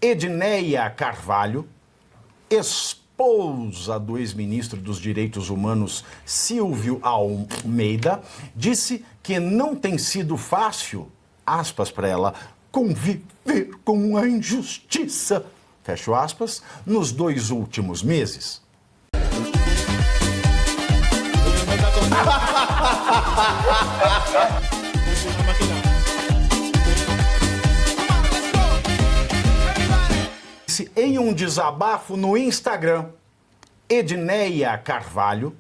Edneia Carvalho, esposa do ex-ministro dos Direitos Humanos Silvio Almeida, disse que não tem sido fácil, aspas para ela, conviver com a injustiça, fecho aspas, nos 2 últimos meses. Em um desabafo no Instagram, Edneia Carvalho,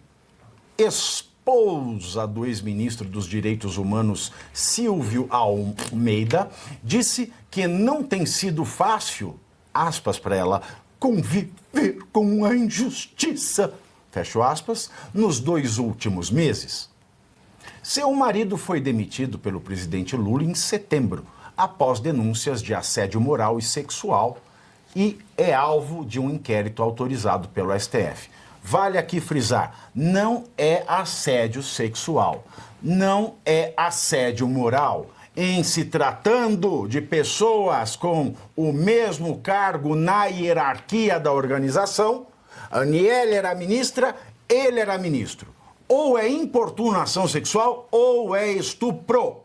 esposa do ex-ministro dos Direitos Humanos Silvio Almeida, disse que não tem sido fácil, aspas para ela, conviver com a injustiça, fecho aspas, nos 2 últimos meses. Seu marido foi demitido pelo presidente Lula em setembro, após denúncias de assédio moral e sexual, e é alvo de um inquérito autorizado pelo STF. Vale aqui frisar, não é assédio sexual, não é assédio moral. Em se tratando de pessoas com o mesmo cargo na hierarquia da organização, Aniele era ministra, ele era ministro. Ou é importunação sexual ou é estupro.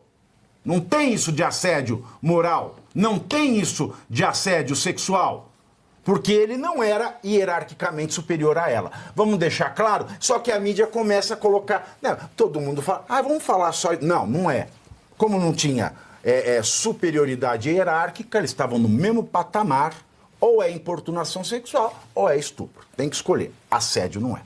Não tem isso de assédio moral, não tem isso de assédio sexual, porque ele não era hierarquicamente superior a ela. Vamos deixar claro? Só que a mídia começa a colocar... Não, todo mundo fala, vamos falar só... Não, não é. Como não tinha superioridade hierárquica, eles estavam no mesmo patamar, ou é importunação sexual ou é estupro. Tem que escolher. Assédio não é.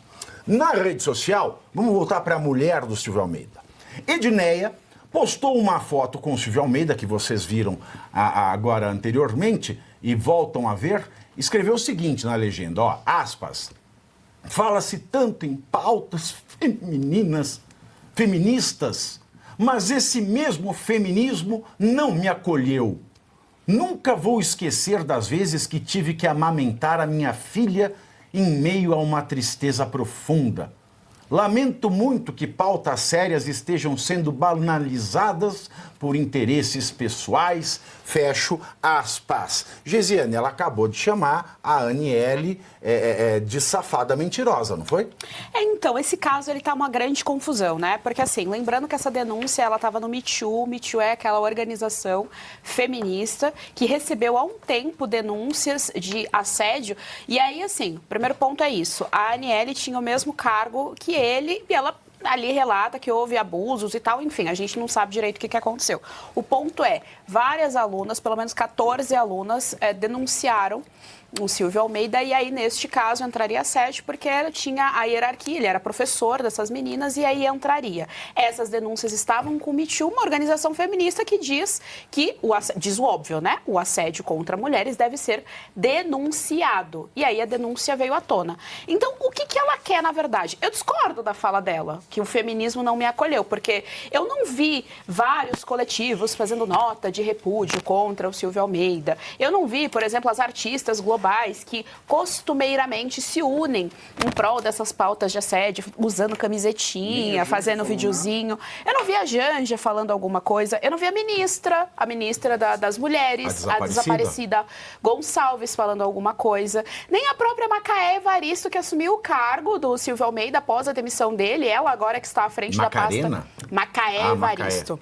Na rede social, vamos voltar para a mulher do Silvio Almeida. Edneia postou uma foto com o Silvio Almeida, que vocês viram agora anteriormente, e voltam a ver, escreveu o seguinte na legenda, ó, aspas, fala-se tanto em pautas feministas, mas esse mesmo feminismo não me acolheu. Nunca vou esquecer das vezes que tive que amamentar a minha filha em meio a uma tristeza profunda. Lamento muito que pautas sérias estejam sendo banalizadas por interesses pessoais, fecho aspas. Gesiane, ela acabou de chamar a Aniele de safada mentirosa, não foi? Então, esse caso, ele tá uma grande confusão, né? Porque, assim, lembrando que essa denúncia, ela tava no Me Too. Me Too é aquela organização feminista que recebeu há um tempo denúncias de assédio. E aí, assim, o primeiro ponto é isso. A Aniele tinha o mesmo cargo que ele e ela ali relata que houve abusos e tal, enfim, a gente não sabe direito o que aconteceu. O ponto é, várias alunas, pelo menos 14 alunas, denunciaram o Silvio Almeida, e aí, neste caso, entraria assédio, porque ele tinha a hierarquia, ele era professor dessas meninas, e aí entraria. Essas denúncias estavam com o Me Too, uma organização feminista que diz que, diz o óbvio, né? O assédio contra mulheres deve ser denunciado. E aí a denúncia veio à tona. Então, o que ela quer, na verdade? Eu discordo da fala dela, que o feminismo não me acolheu, porque eu não vi vários coletivos fazendo nota de repúdio contra o Silvio Almeida. Eu não vi, por exemplo, as artistas globais que costumeiramente se unem em prol dessas pautas de assédio, usando camisetinha, fazendo videozinho. Eu não vi a Janja falando alguma coisa, eu não vi a ministra das mulheres, a desaparecida Gonçalves falando alguma coisa, nem a própria Macaé Evaristo, que assumiu o cargo do Silvio Almeida após a demissão dele, ela agora que está à frente da pasta... Macaé Evaristo.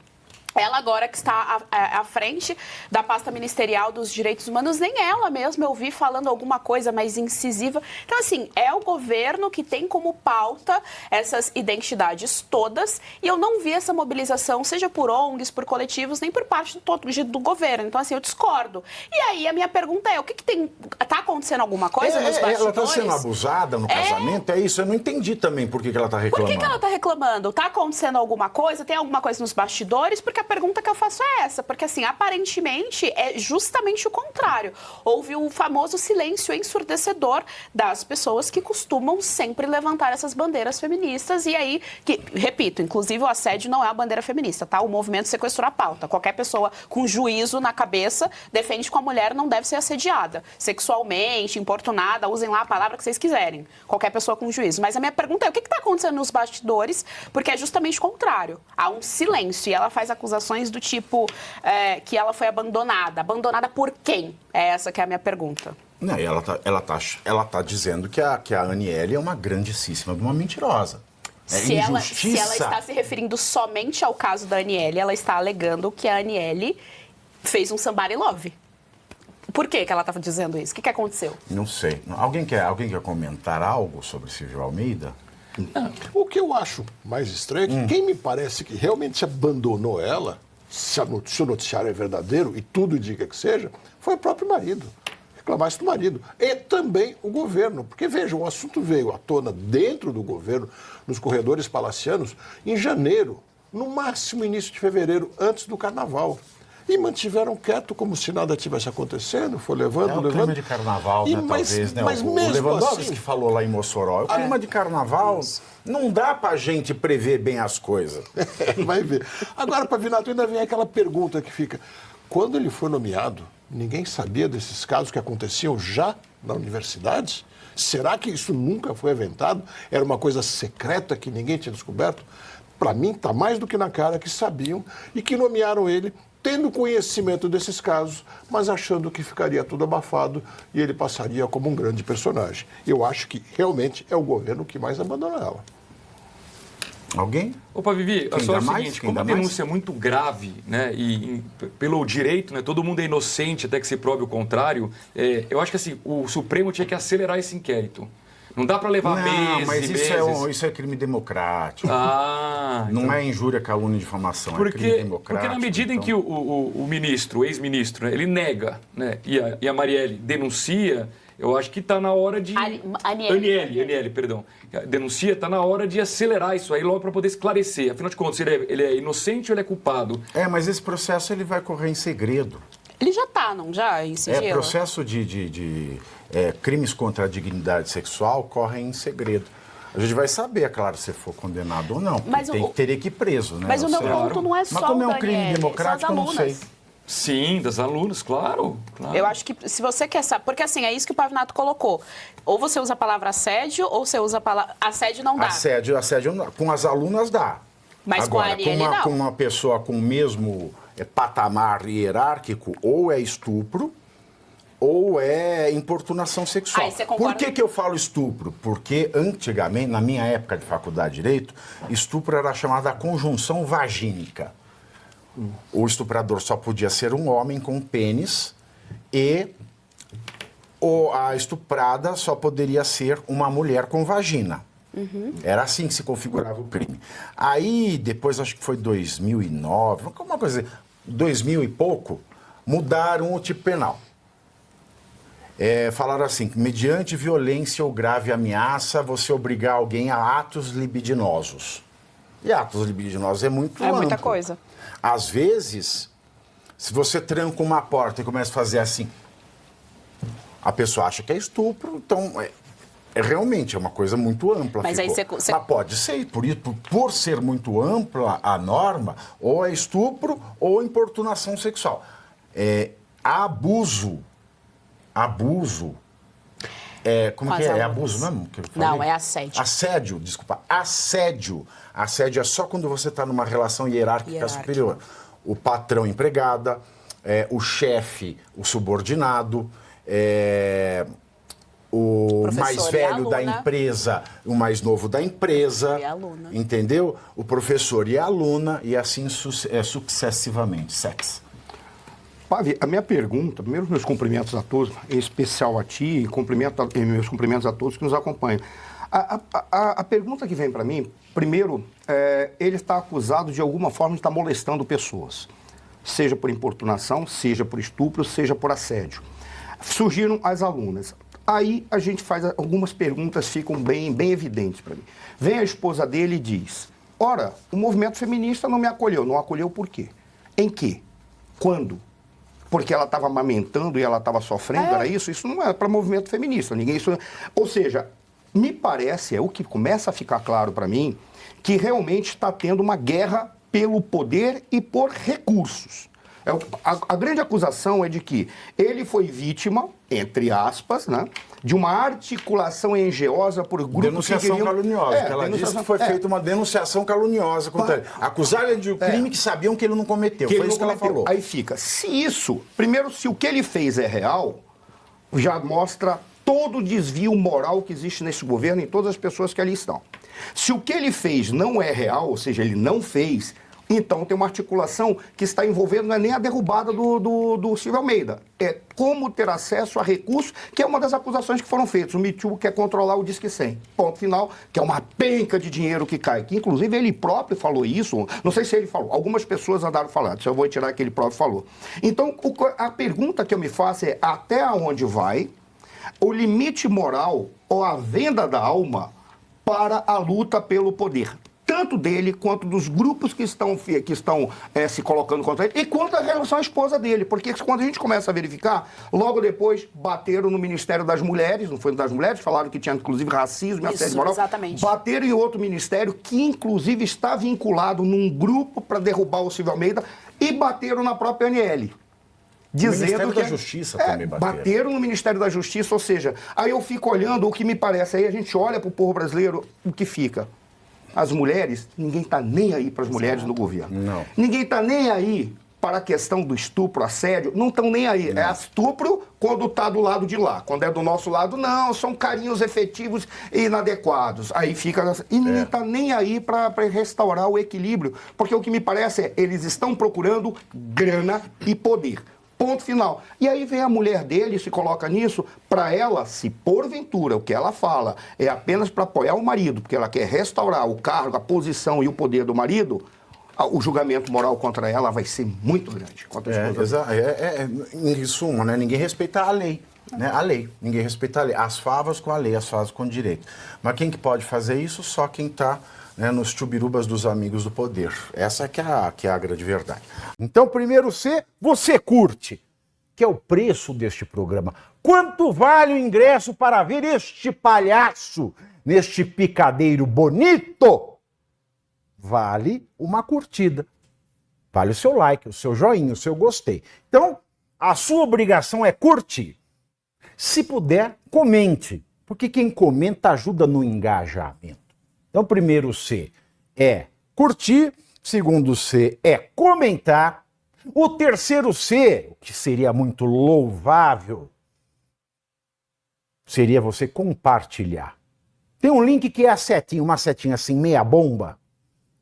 Ela agora que está à frente da pasta ministerial dos direitos humanos, nem ela mesma eu vi falando alguma coisa mais incisiva. Então, assim, é o governo que tem como pauta essas identidades todas, e eu não vi essa mobilização, seja por ONGs, por coletivos, nem por parte do governo. Então, assim, eu discordo. E aí, a minha pergunta é, o que tem... Tá acontecendo alguma coisa nos bastidores? Ela está sendo abusada no casamento? É isso? Eu não entendi também por que ela está reclamando. Por que ela está reclamando? Tá acontecendo alguma coisa? Tem alguma coisa nos bastidores? Porque a pergunta que eu faço é essa, porque assim, aparentemente é justamente o contrário. Houve o famoso silêncio ensurdecedor das pessoas que costumam sempre levantar essas bandeiras feministas, e aí, repito, inclusive o assédio não é a bandeira feminista, tá? O movimento sequestrou a pauta. Qualquer pessoa com juízo na cabeça defende que a mulher não deve ser assediada sexualmente, importunada, usem lá a palavra que vocês quiserem. Qualquer pessoa com juízo. Mas a minha pergunta é, o que está acontecendo nos bastidores? Porque é justamente o contrário. Há um silêncio, e ela faz acusações acusações do tipo que ela foi abandonada. Abandonada por quem? É essa que é a minha pergunta. Não, e ela tá dizendo que a Aniele é uma grandíssima, uma mentirosa. Se ela está se referindo somente ao caso da Aniele, ela está alegando que a Aniele fez um somebody love. Por que ela estava dizendo isso? O que aconteceu? Não sei. Alguém quer comentar algo sobre Silvio Almeida? O que eu acho mais estranho é que quem me parece que realmente abandonou ela, se o noticiário é verdadeiro, e tudo indica que seja, foi o próprio marido. Reclamasse do marido. E também o governo. Porque, veja, o assunto veio à tona dentro do governo, nos corredores palacianos, em janeiro, no máximo início de fevereiro, antes do carnaval. E mantiveram quieto como se nada tivesse acontecendo, foi levando. O clima de carnaval, né, talvez, né? Mas o mesmo Lewandowski assim, falou lá em Mossoró, o clima de carnaval, não dá pra gente prever bem as coisas. Vai ver. Agora, Pavinato, ainda vem aquela pergunta que fica, quando ele foi nomeado, ninguém sabia desses casos que aconteciam já na universidade? Será que isso nunca foi aventado? Era uma coisa secreta que ninguém tinha descoberto? Para mim, está mais do que na cara que sabiam e que nomearam ele tendo conhecimento desses casos, mas achando que ficaria tudo abafado e ele passaria como um grande personagem. Eu acho que realmente é o governo que mais abandona ela. Alguém? Opa, Vivi, a só é o seguinte, como a denúncia é muito grave, né, e pelo direito, né, todo mundo é inocente até que se prove o contrário, eu acho que assim, o Supremo tinha que acelerar esse inquérito. Não dá para levar meses mas e meses. Isso é crime democrático. Não é injúria, calúnia e difamação, é crime democrático. Porque na medida em que o ministro, o ex-ministro, né, ele nega, né, e a Marielle denuncia, eu acho que está na hora de... Aniele, perdão. Denuncia, está na hora de acelerar isso aí logo para poder esclarecer. Afinal de contas, ele é inocente ou ele é culpado? Mas esse processo ele vai correr em segredo. Ele já está, não já? Em sigilo? Processo de crimes contra a dignidade sexual correm em segredo. A gente vai saber, é claro, se for condenado ou não. Mas teria que ir preso, né? Mas o meu ponto não é só mas como é um crime democrático, eu não sei. Sim, das alunas, claro. Eu acho que se você quer saber... Porque assim, é isso que o Pavinato colocou. Ou você usa a palavra assédio, ou você usa a palavra... Assédio não dá. Assédio com as alunas dá. Mas agora, com a Aniele não. Com uma pessoa com o mesmo patamar hierárquico, ou é estupro, ou é importunação sexual. Por que eu falo estupro? Porque antigamente, na minha época de faculdade de Direito, estupro era chamada conjunção vagínica. O estuprador só podia ser um homem com pênis e a estuprada só poderia ser uma mulher com vagina. Era assim que se configurava o crime. Aí, depois, acho que foi 2009, alguma coisa, 2000 e pouco, mudaram o tipo penal. Falaram assim, que mediante violência ou grave ameaça, você obrigar alguém a atos libidinosos. E atos libidinosos é muito amplo. Muita coisa. Às vezes, se você tranca uma porta e começa a fazer assim, a pessoa acha que é estupro, então realmente é uma coisa muito ampla. Mas aí Mas pode ser, por ser muito ampla a norma, ou é estupro ou importunação sexual. Abuso. Como que é? É abuso mesmo? Que eu falei? Não, é assédio. Assédio é só quando você está numa relação hierárquica superior. O patrão empregada, o chefe, o subordinado, o mais velho da empresa, o mais novo da empresa. E a aluna. Entendeu? O professor e a aluna, e assim sucessivamente. Sexo. Pavi, a minha pergunta, primeiro meus cumprimentos a todos, em especial a ti, e meus cumprimentos a todos que nos acompanham. A pergunta que vem para mim, primeiro, ele está acusado de alguma forma de estar molestando pessoas, seja por importunação, seja por estupro, seja por assédio. Surgiram as alunas. Aí a gente faz algumas perguntas, ficam bem evidentes para mim. Vem a esposa dele e diz, ora, o movimento feminista não me acolheu. Não acolheu por quê? Em quê? Quando? Porque ela estava amamentando e ela estava sofrendo, era isso? Isso não é para movimento feminista. Ou seja, me parece, é o que começa a ficar claro para mim, que realmente está tendo uma guerra pelo poder e por recursos. A grande acusação é de que ele foi vítima, entre aspas, né, de uma articulação engenhosa por grupos denunciação que caluniosa. Que ela disse que foi feita uma denunciação caluniosa contra ele. Acusaram ele de um crime que sabiam que ele não cometeu. Foi isso que ela falou. Aí fica, primeiro, se o que ele fez é real, já mostra todo o desvio moral que existe nesse governo em todas as pessoas que ali estão. Se o que ele fez não é real, ou seja, ele não fez, então tem uma articulação que está envolvendo, não é nem a derrubada do Silvio Almeida, é como ter acesso a recursos, que é uma das acusações que foram feitas. O Me Too quer controlar o Disque 100, ponto final, que é uma penca de dinheiro que cai, que inclusive ele próprio falou isso, não sei se ele falou, algumas pessoas andaram falando, se eu vou tirar que ele próprio falou. Então, a pergunta que eu me faço é até onde vai o limite moral ou a venda da alma para a luta pelo poder, tanto dele quanto dos grupos que estão se colocando contra ele, e quanto a relação à esposa dele, porque quando a gente começa a verificar, logo depois bateram no Ministério das Mulheres, não foi das Mulheres, falaram que tinha inclusive racismo e assédio moral, exatamente. Bateram em outro ministério que inclusive está vinculado num grupo para derrubar o Silvio Almeida, e bateram na própria ANL. Dizendo o Ministério que da Justiça também bateram no Ministério da Justiça, ou seja, aí eu fico olhando o que me parece, aí a gente olha para o povo brasileiro, o que fica? As mulheres, ninguém está nem aí para as mulheres no governo. Não. Ninguém está nem aí para a questão do estupro, assédio, não estão nem aí. Não. É estupro quando está do lado de lá. Quando é do nosso lado, não, são carinhos efetivos e inadequados. Aí fica... E ninguém está nem aí para restaurar o equilíbrio, porque o que me parece é eles estão procurando grana e poder. Ponto final. E aí vem a mulher dele e se coloca nisso, para ela, se porventura o que ela fala é apenas para apoiar o marido, porque ela quer restaurar o cargo, a posição e o poder do marido, o julgamento moral contra ela vai ser muito grande. Em suma, né? Ninguém respeita a lei. Né? A lei. Ninguém respeita a lei. As favas com a lei, as favas com o direito. Mas quem que pode fazer isso? Só quem está... Né, nos chubirubas dos amigos do poder. Essa que é a grande verdade. Então, primeiro C, você curte, que é o preço deste programa. Quanto vale o ingresso para ver este palhaço neste picadeiro bonito? Vale uma curtida. Vale o seu like, o seu joinha, o seu gostei. Então, a sua obrigação é curtir. Se puder, comente, porque quem comenta ajuda no engajamento. Então, primeiro C é curtir, segundo C é comentar, o terceiro C, o que seria muito louvável, seria você compartilhar. Tem um link que é a setinha, uma setinha assim, meia bomba.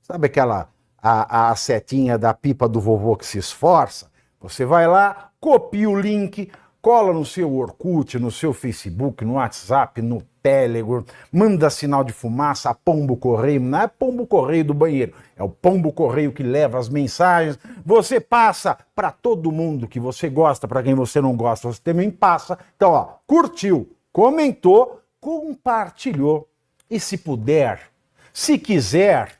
Sabe aquela, a setinha da pipa do vovô que se esforça? Você vai lá, copia o link, cola no seu Orkut, no seu Facebook, no WhatsApp, no Telegram, manda sinal de fumaça, pombo correio, não é pombo correio do banheiro, é o pombo correio que leva as mensagens, você passa para todo mundo que você gosta, para quem você não gosta, você também passa. Então, ó, curtiu, comentou, compartilhou, e se puder, se quiser,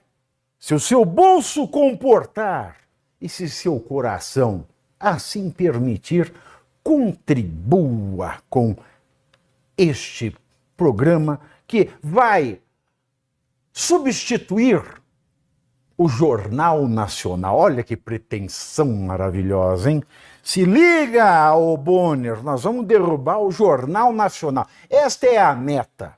se o seu bolso comportar, e se seu coração assim permitir, contribua com este programa que vai substituir o Jornal Nacional. Olha que pretensão maravilhosa, hein? Se liga, ô Bonner, nós vamos derrubar o Jornal Nacional. Esta é a meta.